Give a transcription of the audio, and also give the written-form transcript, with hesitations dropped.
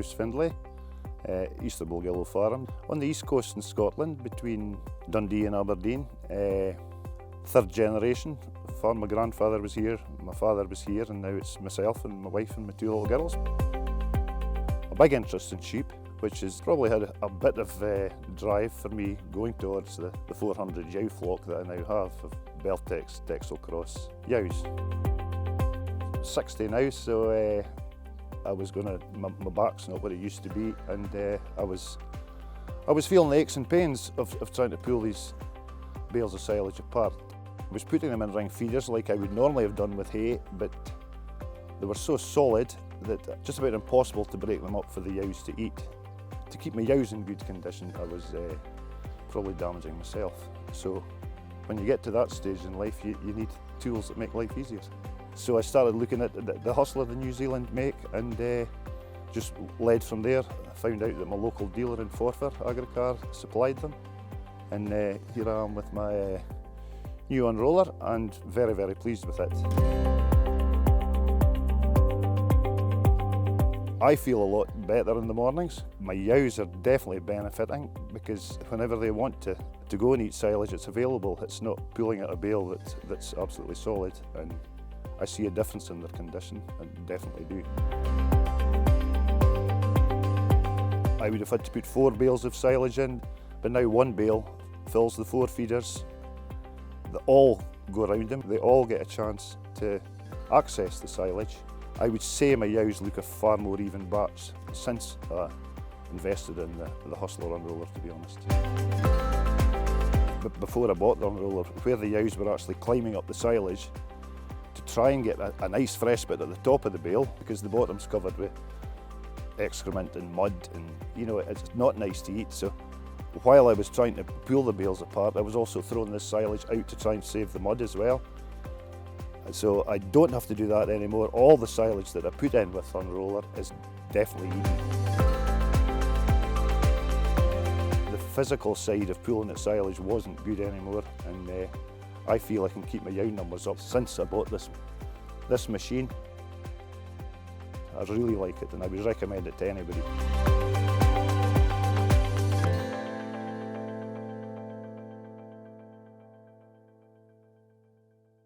Bruce Findlay, East of Bulgillo Farm, on the east coast in Scotland between Dundee and Aberdeen. Third generation. My grandfather was here, my father was here, and now it's myself and my wife and my two little girls. A big interest in sheep, which has probably had a bit of drive for me going towards the 400 ewe flock that I now have of Beltex, Texel Cross ewes. 60 now, so I was my back's not what it used to be, and I was feeling the aches and pains of trying to pull these bales of silage apart. I was putting them in ring feeders like I would normally have done with hay, but they were so solid that just about impossible to break them up for the ewes to eat. To keep my ewes in good condition, I was probably damaging myself. So when you get to that stage in life, you need tools that make life easier. So I started looking at the Hustler, the New Zealand make, and just led from there. I found out that my local dealer in Forfar, Agricar, supplied them. And here I am with my new unroller, and very, very pleased with it. I feel a lot better in the mornings. My ewes are definitely benefiting because whenever they want to go and eat silage, it's available. It's not pulling at a bale that's absolutely solid, and I see a difference in their condition, I definitely do. I would have had to put 4 bales of silage in, but now 1 bale fills the 4 feeders. They all go around them, they all get a chance to access the silage. I would say my ewes look a far more even batch since I invested in the Hustler Unroller, to be honest. But before I bought the unroller, where the ewes were actually climbing up the silage to try and get a nice fresh bit at the top of the bale, because the bottom's covered with excrement and mud, and you know, it's not nice to eat. So while I was trying to pull the bales apart, I was also throwing this silage out to try and save the mud as well. So I don't have to do that anymore. All the silage that I put in with Unroller is definitely even. The physical side of pulling the silage wasn't good anymore, and I feel I can keep my ewe numbers up since I bought this machine. I really like it, and I would recommend it to anybody.